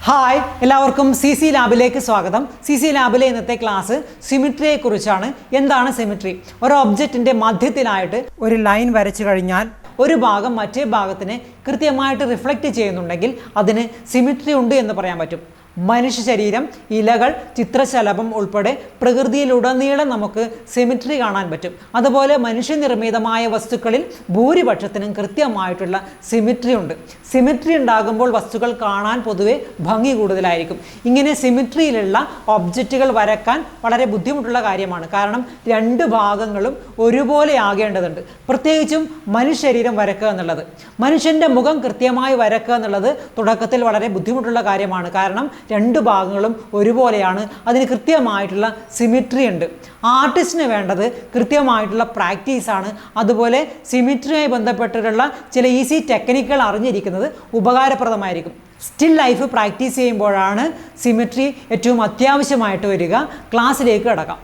Hi എല്ലാവർക്കും CLABിലേക്ക് സ്വാഗതം. CLAബിലെ ഇന്നത്തെ ക്ലാസ് സിമിട്രിയെ കുറിച്ചാണ്. എന്താണ് സിമിട്രി? ഒരു ഒബ്ജക്റ്റിന്റെ മധ്യത്തിലായിട്ട് ഒരു ലൈൻ വരച്ചു കഴിഞ്ഞാൽ ഒരു ഭാഗം മറ്റേ ഭാഗത്തിനെ കൃത്യമായിട്ട് റിഫ്ലക്റ്റ് ചെയ്യുന്നുണ്ടെങ്കിൽ അതിന് സിമിട്രി ഉണ്ട് എന്ന് പറയാൻ പറ്റും. മനുഷ്യ ശരീരം, ഇലകൾ, ചിത്രശലഭം ഉൾപ്പെടെ പ്രകൃതിയിലുടനീളം നമുക്ക് സിമിട്രി കാണാൻ പറ്റും. അതുപോലെ മനുഷ്യനിർമ്മിതമായ വസ്തുക്കളിൽ ഭൂരിപക്ഷത്തിനും കൃത്യമായിട്ടുള്ള സിമിട്രി ഉണ്ട്. സിമിട്രി ഉണ്ടാകുമ്പോൾ വസ്തുക്കൾ കാണാൻ പൊതുവെ ഭംഗി കൂടുതലായിരിക്കും. ഇങ്ങനെ സിമിട്രിയിലുള്ള ഒബ്ജക്റ്റുകൾ വരക്കാൻ വളരെ ബുദ്ധിമുട്ടുള്ള കാര്യമാണ്. കാരണം രണ്ട് ഭാഗങ്ങളും ഒരുപോലെ ആകേണ്ടതുണ്ട്. പ്രത്യേകിച്ചും മനുഷ്യ ശരീരം വരക്കുക എന്നുള്ളത്, മനുഷ്യൻ്റെ മുഖം കൃത്യമായി വരക്കുക എന്നുള്ളത് തുടക്കത്തിൽ വളരെ ബുദ്ധിമുട്ടുള്ള കാര്യമാണ്. കാരണം രണ്ട് ഭാഗങ്ങളും ഒരുപോലെയാണ്. അതിന് കൃത്യമായിട്ടുള്ള സിമിട്രി ഉണ്ട്. ആർട്ടിസ്റ്റിന് വേണ്ടത് കൃത്യമായിട്ടുള്ള പ്രാക്ടീസാണ്. അതുപോലെ സിമിട്രിയുമായി ബന്ധപ്പെട്ടിട്ടുള്ള ചില ഈസി ടെക്നിക്കുകൾ അറിഞ്ഞിരിക്കുന്നത് ഉപകാരപ്രദമായിരിക്കും. സ്റ്റിൽ ലൈഫ് പ്രാക്ടീസ് ചെയ്യുമ്പോഴാണ് സിമിട്രി ഏറ്റവും അത്യാവശ്യമായിട്ട് വരിക. ക്ലാസ്സിലേക്ക് കടക്കാം.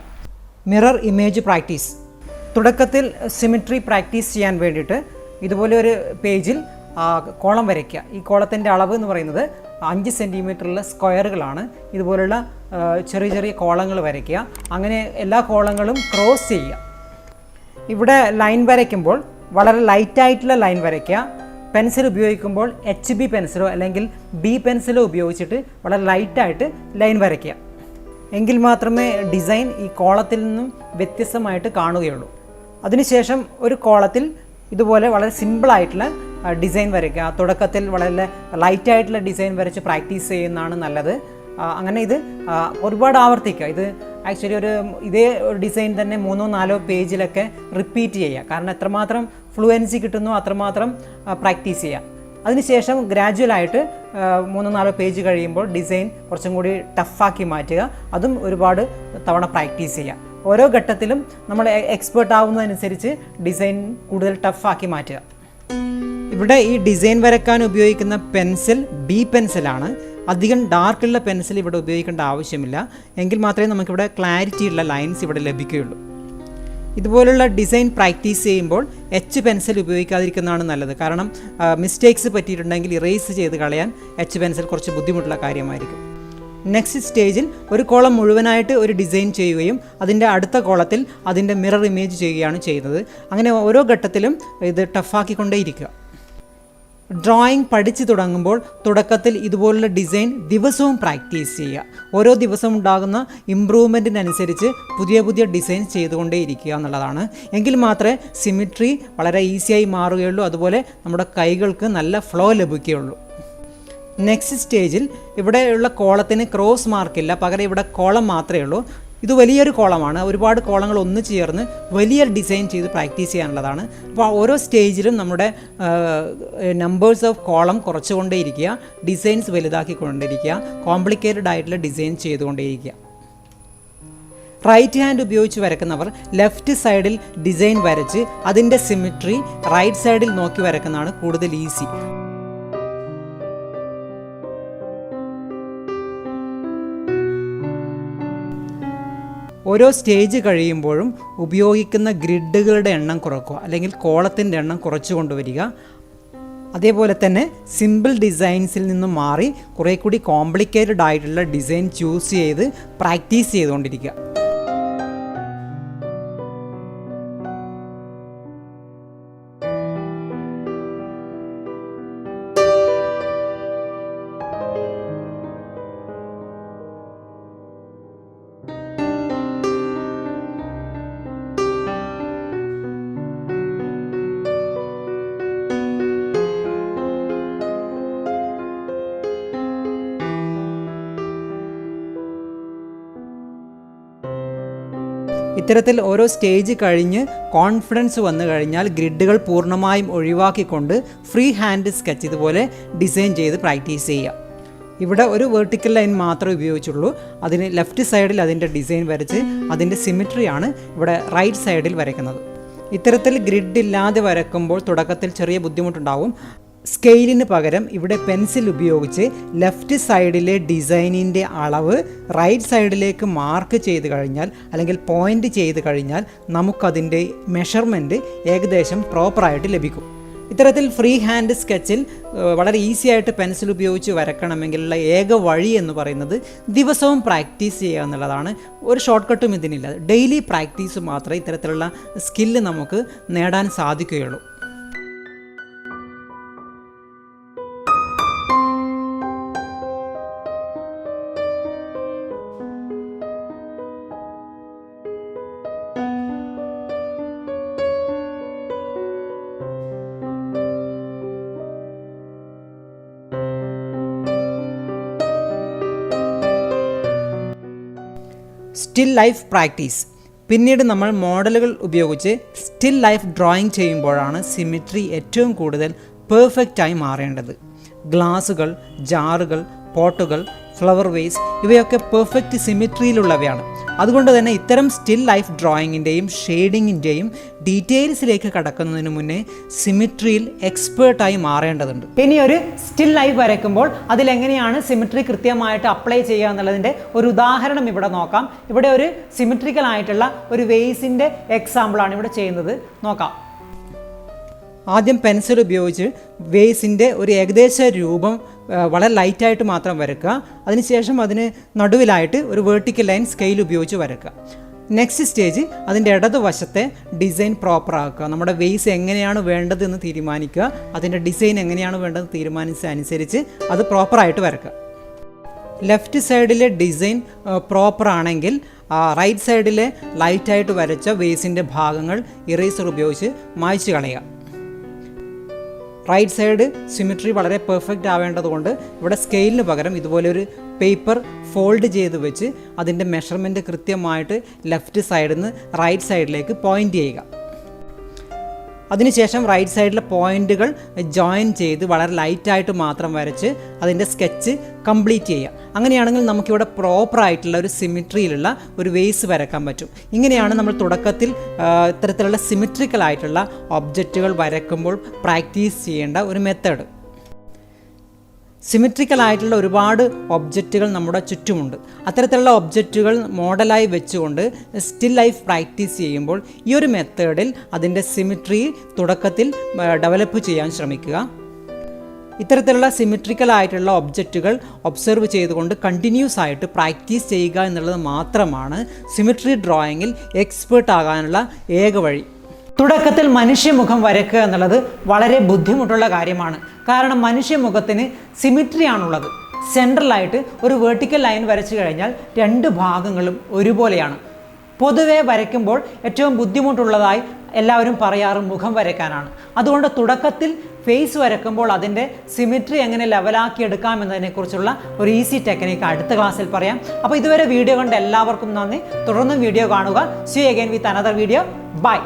Mirror image practice. തുടക്കത്തിൽ സിമിട്രി പ്രാക്ടീസ് ചെയ്യാൻ വേണ്ടിയിട്ട് ഇതുപോലെ ഒരു പേജിൽ കോളം വരയ്ക്കുക. ഈ കോളത്തിൻ്റെ അളവ് എന്ന് പറയുന്നത് 5 സെൻറ്റിമീറ്ററുള്ള സ്ക്വയറുകളാണ്. ഇതുപോലുള്ള ചെറിയ ചെറിയ കോളങ്ങൾ വരയ്ക്കുക. അങ്ങനെ എല്ലാ കോളങ്ങളും ക്രോസ് ചെയ്യുക. ഇവിടെ ലൈൻ വരയ്ക്കുമ്പോൾ വളരെ ലൈറ്റായിട്ടുള്ള ലൈൻ വരയ്ക്കുക. പെൻസിൽ ഉപയോഗിക്കുമ്പോൾ HB പെൻസിലോ അല്ലെങ്കിൽ B പെൻസിലോ ഉപയോഗിച്ചിട്ട് വളരെ ലൈറ്റായിട്ട് ലൈൻ വരയ്ക്കുക. എങ്കിൽ മാത്രമേ ഡിസൈൻ ഈ കോളത്തിൽ നിന്നും വ്യത്യസ്തമായിട്ട് കാണുകയുള്ളൂ. അതിനുശേഷം ഒരു കോളത്തിൽ ഇതുപോലെ വളരെ സിമ്പിളായിട്ടുള്ള ഡിസൈൻ വരയ്ക്കുക. തുടക്കത്തിൽ വളരെ ലൈറ്റായിട്ടുള്ള ഡിസൈൻ വരച്ച് പ്രാക്ടീസ് ചെയ്യുന്നതാണ് നല്ലത്. അങ്ങനെ ഇത് ഒരുപാട് ആവർത്തിക്കുക. ഇത് ആക്ച്വലി ഇതേ ഡിസൈൻ തന്നെ 3-4 പേജിലൊക്കെ റിപ്പീറ്റ് ചെയ്യുക. കാരണം എത്രമാത്രം ഫ്ലുവൻസി കിട്ടുന്നോ അത്രമാത്രം പ്രാക്ടീസ് ചെയ്യുക. അതിനുശേഷം ഗ്രാജുവലായിട്ട് 3-4 പേജ് കഴിയുമ്പോൾ ഡിസൈൻ കുറച്ചും കൂടി ടഫാക്കി മാറ്റുക. അതും ഒരുപാട് തവണ പ്രാക്ടീസ് ചെയ്യുക. ഓരോ ഘട്ടത്തിലും നമ്മൾ എക്സ്പേർട്ട് ആവുന്നതനുസരിച്ച് ഡിസൈൻ കൂടുതൽ ടഫാക്കി മാറ്റുക. ഇവിടെ ഈ ഡിസൈൻ വരയ്ക്കാൻ ഉപയോഗിക്കുന്ന പെൻസിൽ B പെൻസിലാണ്. അധികം ഡാർക്കുള്ള പെൻസിൽ ഇവിടെ ഉപയോഗിക്കേണ്ട ആവശ്യമില്ല. എങ്കിൽ മാത്രമേ നമുക്കിവിടെ ക്ലാരിറ്റി ഉള്ള ലൈൻസ് ഇവിടെ ലഭിക്കുകയുള്ളൂ. ഇതുപോലുള്ള ഡിസൈൻ പ്രാക്ടീസ് ചെയ്യുമ്പോൾ H പെൻസിൽ ഉപയോഗിക്കാതിരിക്കുന്നതാണ് നല്ലത്. കാരണം മിസ്റ്റേക്സ് പറ്റിയിട്ടുണ്ടെങ്കിൽ ഇറേസ് ചെയ്ത് കളയാൻ H പെൻസിൽ കുറച്ച് ബുദ്ധിമുട്ടുള്ള കാര്യമായിരിക്കും. നെക്സ്റ്റ് സ്റ്റേജിൽ ഒരു കോളം മുഴുവനായിട്ട് ഒരു ഡിസൈൻ ചെയ്യുകയും അതിൻ്റെ അടുത്ത കോളത്തിൽ അതിൻ്റെ മിറർ ഇമേജ് ചെയ്യുകയാണ് ചെയ്യുന്നത്. അങ്ങനെ ഓരോ ഘട്ടത്തിലും ഇത് ടഫാക്കിക്കൊണ്ടേയിരിക്കുക. ഡ്രോയിങ് പഠിച്ചു തുടങ്ങുമ്പോൾ തുടക്കത്തിൽ ഇതുപോലുള്ള ഡിസൈൻ ദിവസവും പ്രാക്ടീസ് ചെയ്യുക. ഓരോ ദിവസവും ഉണ്ടാകുന്ന ഇമ്പ്രൂവ്മെൻറ്റിനനുസരിച്ച് പുതിയ പുതിയ ഡിസൈൻ ചെയ്തുകൊണ്ടേയിരിക്കുക എന്നുള്ളതാണ്. എങ്കിൽ മാത്രമേ സിമിട്രി വളരെ ഈസിയായി മാറുകയുള്ളൂ. അതുപോലെ നമ്മുടെ കൈകൾക്ക് നല്ല ഫ്ലോ ലഭിക്കുകയുള്ളൂ. നെക്സ്റ്റ് സ്റ്റേജിൽ ഇവിടെയുള്ള കോളത്തിന് ക്രോസ് മാർക്കില്ല, പകരം ഇവിടെ കോളം മാത്രമേ ഉള്ളൂ. ഇത് വലിയൊരു കോളമാണ്. ഒരുപാട് കോളങ്ങൾ ഒന്ന് ചേർന്ന് വലിയ ഡിസൈൻ ചെയ്ത് പ്രാക്ടീസ് ചെയ്യാനുള്ളതാണ്. അപ്പോൾ ഓരോ സ്റ്റേജിലും നമ്മുടെ നമ്പേഴ്സ് ഓഫ് കോളം കുറച്ചുകൊണ്ടേയിരിക്കുക, ഡിസൈൻസ് വലുതാക്കിക്കൊണ്ടിരിക്കുക, കോംപ്ലിക്കേറ്റഡ് ആയിട്ടുള്ള ഡിസൈൻ ചെയ്തുകൊണ്ടേയിരിക്കുക. റൈറ്റ് ഹാൻഡ് ഉപയോഗിച്ച് വരയ്ക്കുന്നവർ ലെഫ്റ്റ് സൈഡിൽ ഡിസൈൻ വരച്ച് അതിൻ്റെ സിമിട്രി റൈറ്റ് സൈഡിൽ നോക്കി വരയ്ക്കുന്നതാണ് കൂടുതൽ ഈസി. ഓരോ സ്റ്റേജ് കഴിയുമ്പോഴും ഉപയോഗിക്കുന്ന ഗ്രിഡുകളുടെ എണ്ണം കുറയ്ക്കുക, അല്ലെങ്കിൽ കോളത്തിൻ്റെ എണ്ണം കുറച്ചു കൊണ്ടുവരിക. അതേപോലെ തന്നെ സിമ്പിൾ ഡിസൈൻസിൽ നിന്നും മാറി കുറേ കൂടി കോംപ്ലിക്കേറ്റഡ് ആയിട്ടുള്ള ഡിസൈൻ ചൂസ് ചെയ്ത് പ്രാക്ടീസ് ചെയ്തുകൊണ്ടിരിക്കുക. ഇത്തരത്തിൽ ഓരോ സ്റ്റേജ് കഴിഞ്ഞ് കോൺഫിഡൻസ് വന്നു കഴിഞ്ഞാൽ ഗ്രിഡുകൾ പൂർണ്ണമായും ഒഴിവാക്കിക്കൊണ്ട് ഫ്രീ ഹാൻഡ് സ്കെച്ച് ഇതുപോലെ ഡിസൈൻ ചെയ്ത് പ്രാക്ടീസ് ചെയ്യുക. ഇവിടെ ഒരു വെർട്ടിക്കൽ ലൈൻ മാത്രമേ ഉപയോഗിച്ചുള്ളൂ. അതിന് ലെഫ്റ്റ് സൈഡിൽ അതിൻ്റെ ഡിസൈൻ വരച്ച് അതിൻ്റെ സിമിട്രിയാണ് ഇവിടെ റൈറ്റ് സൈഡിൽ വരയ്ക്കുന്നത്. ഇത്തരത്തിൽ ഗ്രിഡ് ഇല്ലാതെ വരയ്ക്കുമ്പോൾ തുടക്കത്തിൽ ചെറിയ ബുദ്ധിമുട്ടുണ്ടാവും. സ്കെയിലിന് പകരം ഇവിടെ പെൻസിൽ ഉപയോഗിച്ച് ലെഫ്റ്റ് സൈഡിലെ ഡിസൈനിൻ്റെ അളവ് റൈറ്റ് സൈഡിലേക്ക് മാർക്ക് ചെയ്ത് കഴിഞ്ഞാൽ അല്ലെങ്കിൽ പോയിൻ്റ് ചെയ്ത് കഴിഞ്ഞാൽ നമുക്കതിൻ്റെ മെഷർമെൻറ്റ് ഏകദേശം പ്രോപ്പറായിട്ട് ലഭിക്കും. ഇത്തരത്തിൽ ഫ്രീ ഹാൻഡ് സ്കെച്ചിൽ വളരെ ഈസി ആയിട്ട് പെൻസിൽ ഉപയോഗിച്ച് വരക്കണമെങ്കിലുള്ള ഏക വഴി എന്ന് പറയുന്നത് ദിവസവും പ്രാക്ടീസ് ചെയ്യുക എന്നുള്ളതാണ്. ഒരു ഷോർട്ട് കട്ടും ഇതിനില്ല. ഡെയിലി പ്രാക്ടീസ് മാത്രമേ ഇത്തരത്തിലുള്ള സ്കില്ല് നമുക്ക് നേടാൻ സാധിക്കുകയുള്ളൂ. Still life practice. പിന്നീട് നമ്മൾ മോഡലുകൾ ഉപയോഗിച്ച് സ്റ്റിൽ ലൈഫ് ഡ്രോയിങ് ചെയ്യുമ്പോഴാണ് സിമിട്രി ഏറ്റവും കൂടുതൽ പെർഫെക്റ്റായി മാറേണ്ടത്. ഗ്ലാസുകൾ, ജാറുകൾ, പോട്ടുകൾ, ഫ്ലവർ വേസ് ഇവയൊക്കെ പെർഫെക്റ്റ് സിമിട്രിയിലുള്ളവയാണ്. അതുകൊണ്ട് തന്നെ ഇത്തരം സ്റ്റിൽ ലൈഫ് ഡ്രോയിങ്ങിൻ്റെയും ഷെയ്ഡിങ്ങിൻ്റെയും ഡീറ്റെയിൽസിലേക്ക് കടക്കുന്നതിന് മുന്നേ സിമിട്രിയിൽ എക്സ്പേർട്ടായി മാറേണ്ടതുണ്ട്. ഇനി ഒരു സ്റ്റിൽ ലൈഫ് വരയ്ക്കുമ്പോൾ അതിലെങ്ങനെയാണ് സിമിട്രി കൃത്യമായിട്ട് അപ്ലൈ ചെയ്യുക എന്നുള്ളതിൻ്റെ ഒരു ഉദാഹരണം ഇവിടെ നോക്കാം. ഇവിടെ ഒരു സിമിട്രിക്കൽ ആയിട്ടുള്ള ഒരു വേസിൻ്റെ എക്സാമ്പിളാണ് ഇവിടെ ചെയ്യുന്നത്. നോക്കാം. ആദ്യം പെൻസിൽ ഉപയോഗിച്ച് വേസിൻ്റെ ഒരു ഏകദേശ രൂപം വളരെ ലൈറ്റായിട്ട് മാത്രം വരയ്ക്കുക. അതിനുശേഷം അതിന് നടുവിലായിട്ട് ഒരു വെർട്ടിക്കൽ ലൈൻ സ്കെയിൽ ഉപയോഗിച്ച് വരയ്ക്കുക. നെക്സ്റ്റ് സ്റ്റേജ് അതിൻ്റെ ഇടതുവശത്തെ ഡിസൈൻ പ്രോപ്പർ ആക്കുക. നമ്മുടെ വേസ് എങ്ങനെയാണ് വേണ്ടതെന്ന് തീരുമാനിക്കുക. അതിൻ്റെ ഡിസൈൻ എങ്ങനെയാണ് വേണ്ടതെന്ന് തീരുമാനിച്ചതനുസരിച്ച് അത് പ്രോപ്പറായിട്ട് വരയ്ക്കുക. ലെഫ്റ്റ് സൈഡിലെ ഡിസൈൻ പ്രോപ്പർ ആണെങ്കിൽ റൈറ്റ് സൈഡിലെ ലൈറ്റായിട്ട് വരച്ച വേസിൻ്റെ ഭാഗങ്ങൾ ഇറേസർ ഉപയോഗിച്ച് മായ്ച്ചു കളയുക. റൈറ്റ് സൈഡ് സിമിട്രി വളരെ പെർഫെക്റ്റ് ആവേണ്ടതുകൊണ്ട് ഇവിടെ സ്കെയിലിന് പകരം ഇതുപോലൊരു പേപ്പർ ഫോൾഡ് ചെയ്ത് വെച്ച് അതിൻ്റെ മെഷർമെൻറ്റ് കൃത്യമായിട്ട് ലെഫ്റ്റ് സൈഡിൽ നിന്ന് റൈറ്റ് സൈഡിലേക്ക് പോയിൻ്റ് ചെയ്യുക. അതിനുശേഷം റൈറ്റ് സൈഡിലെ പോയിന്റുകൾ ജോയിൻ ചെയ്ത് വളരെ ലൈറ്റായിട്ട് മാത്രം വരച്ച് അതിൻ്റെ സ്കെച്ച് കംപ്ലീറ്റ് ചെയ്യുക. അങ്ങനെയാണെങ്കിൽ നമുക്കിവിടെ പ്രോപ്പറായിട്ടുള്ള ഒരു സിമിട്രിയിലുള്ള ഒരു വേസ് വരയ്ക്കാൻ പറ്റും. ഇങ്ങനെയാണ് നമ്മൾ തുടക്കത്തിൽ ഇത്തരത്തിലുള്ള സിമിട്രിക്കൽ ആയിട്ടുള്ള ഒബ്ജക്റ്റുകൾ വരയ്ക്കുമ്പോൾ പ്രാക്ടീസ് ചെയ്യേണ്ട ഒരു മെത്തേഡ്. സിമിട്രിക്കൽ ആയിട്ടുള്ള ഒരുപാട് ഒബ്ജക്റ്റുകൾ നമ്മുടെ ചുറ്റുമുണ്ട്. അത്തരത്തിലുള്ള ഒബ്ജക്റ്റുകൾ മോഡലായി വെച്ചുകൊണ്ട് സ്റ്റിൽ ലൈഫ് പ്രാക്ടീസ് ചെയ്യുമ്പോൾ ഈ ഒരു മെത്തേഡിൽ അതിൻ്റെ സിമിട്രി തുടക്കത്തിൽ ഡെവലപ്പ് ചെയ്യാൻ ശ്രമിക്കുക. ഇത്തരത്തിലുള്ള സിമിട്രിക്കൽ ആയിട്ടുള്ള ഒബ്ജക്റ്റുകൾ ഒബ്സർവ് ചെയ്തുകൊണ്ട് കണ്ടിന്യൂസ് ആയിട്ട് പ്രാക്ടീസ് ചെയ്യുക എന്നുള്ളത് മാത്രമാണ് സിമിട്രി ഡ്രോയിങ്ങിൽ എക്സ്പേർട്ട് ആകാനുള്ള ഏക വഴി. തുടക്കത്തിൽ മനുഷ്യമുഖം വരയ്ക്കുക എന്നുള്ളത് വളരെ ബുദ്ധിമുട്ടുള്ള കാര്യമാണ്. കാരണം മനുഷ്യമുഖത്തിന് സിമിട്രി ആണുള്ളത്. സെൻട്രലായിട്ട് ഒരു വെർട്ടിക്കൽ ലൈൻ വരച്ചു കഴിഞ്ഞാൽ രണ്ട് ഭാഗങ്ങളും ഒരുപോലെയാണ്. പൊതുവെ വരയ്ക്കുമ്പോൾ ഏറ്റവും ബുദ്ധിമുട്ടുള്ളതായി എല്ലാവരും പറയാറ് മുഖം വരയ്ക്കാനാണ്. അതുകൊണ്ട് തുടക്കത്തിൽ ഫേസ് വരയ്ക്കുമ്പോൾ അതിൻ്റെ സിമിട്രി എങ്ങനെ ലെവലാക്കി എടുക്കാം എന്നതിനെക്കുറിച്ചുള്ള ഒരു ഈസി ടെക്നിക്ക് അടുത്ത ക്ലാസ്സിൽ പറയാം. അപ്പോൾ ഇതുവരെ വീഡിയോ കണ്ട എല്ലാവർക്കും നന്ദി. തുടർന്നും വീഡിയോ കാണുക. See again with another video. By.